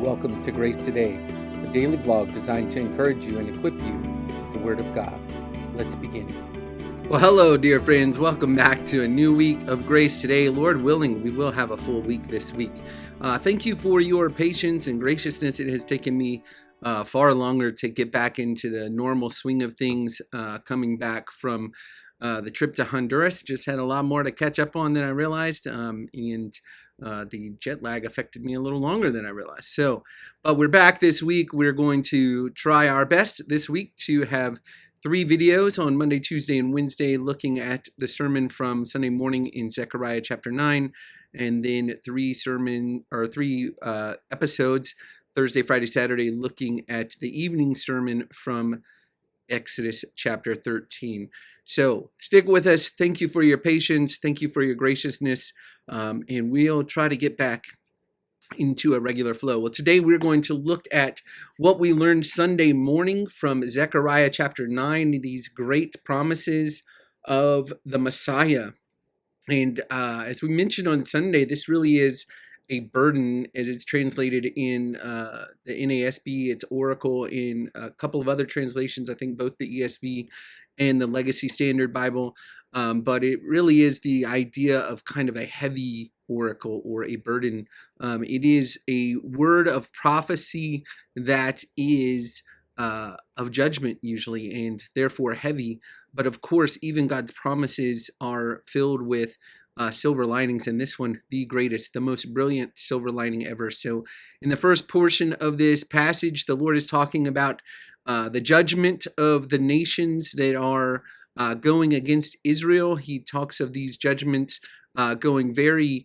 Welcome to Grace Today, a daily vlog designed to encourage you and equip you with the Word of God. Let's begin. Well, hello, dear friends. Welcome back to a new week of Grace Today. Lord willing, we will have a full week this week. Thank you for your patience and graciousness. It has taken me far longer to get back into the normal swing of things, coming back from the trip to Honduras. Just had a lot more to catch up on than I realized, and the jet lag affected me a little longer than I realized. But we're back this week. We're going to try our best this week to have 3 videos on Monday, Tuesday, and Wednesday looking at the sermon from Sunday morning in Zechariah chapter 9, and then 3 episodes, Thursday, Friday, Saturday, looking at the evening sermon from Exodus chapter 13. So stick with us. Thank you for your patience. Thank you for your graciousness. And we'll try to get back into a regular flow. Well, today we're going to look at what we learned Sunday morning from Zechariah chapter 9, these great promises of the Messiah. And as we mentioned on Sunday, this really is a burden as it's translated in the NASB, it's Oracle, in a couple of other translations, I think both the ESV and the Legacy Standard Bible. But it really is the idea of kind of a heavy oracle or a burden. It is a word of prophecy that is of judgment usually, and therefore heavy. But of course, even God's promises are filled with silver linings, and this one, the greatest, the most brilliant silver lining ever. So in the first portion of this passage, the Lord is talking about the judgment of the nations that are going against Israel. He talks of these judgments going very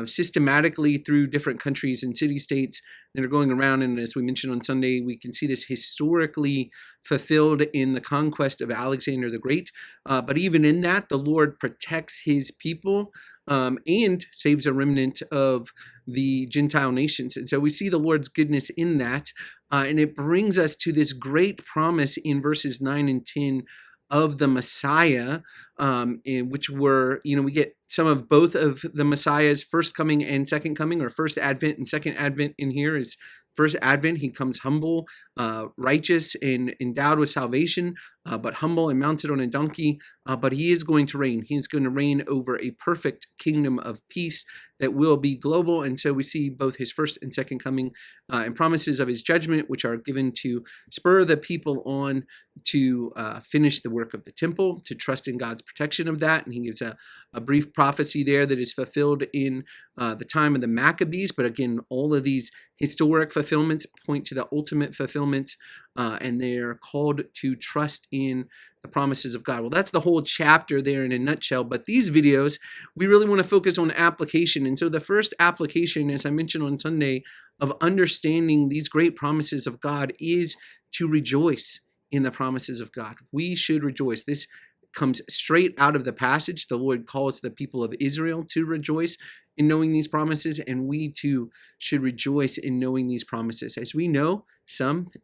systematically through different countries and city-states that are going around. And as we mentioned on Sunday, we can see this historically fulfilled in the conquest of Alexander the Great. But even in that, the Lord protects his people and saves a remnant of the Gentile nations. And so we see the Lord's goodness in that. And it brings us to this great promise in verses 9 and 10 of the Messiah, in which we get some of both of the Messiah's first coming and second coming, or first advent and second advent. In here is first advent. He comes humble, righteous, and endowed with salvation, but humble and mounted on a donkey. But he is going to reign. He is going to reign over a perfect kingdom of peace that will be global. And so we see both his first and second coming and promises of his judgment, which are given to spur the people on to finish the work of the temple, to trust in God's protection of that. And he gives a brief prophecy there that is fulfilled in the time of the Maccabees. But again, all of these historic fulfillments point to the ultimate fulfillment, and they're called to trust in the promises of God. Well, that's the whole chapter there in a nutshell. But these videos, we really want to focus on application. And so the first application, as I mentioned on Sunday, of understanding these great promises of God is to rejoice in the promises of God. We should rejoice. This comes straight out of the passage. The Lord calls the people of Israel to rejoice in knowing these promises, and we too should rejoice in knowing these promises. As we know,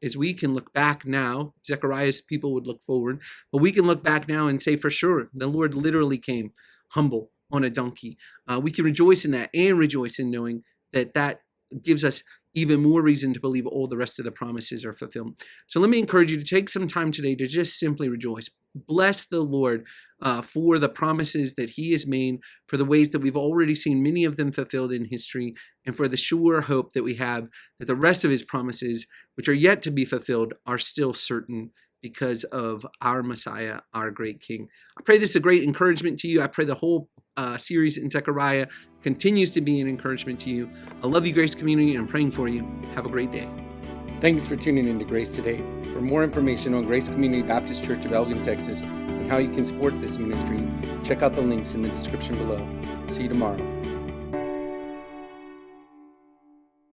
as we can look back now, Zechariah's people would look forward, but we can look back now and say for sure, the Lord literally came humble on a donkey. We can rejoice in that and rejoice in knowing that gives us even more reason to believe all the rest of the promises are fulfilled. So let me encourage you to take some time today to just simply rejoice. Bless the Lord for the promises that he has made, for the ways that we've already seen many of them fulfilled in history, and for the sure hope that we have that the rest of his promises, which are yet to be fulfilled, are still certain because of our Messiah, our great King. I pray this is a great encouragement to you. I pray the whole series in Zechariah continues to be an encouragement to you. I love you, Grace Community, and I'm praying for you. Have a great day. Thanks for tuning in to Grace Today. For more information on Grace Community Baptist Church of Elgin, Texas, and how you can support this ministry, check out the links in the description below. See you tomorrow.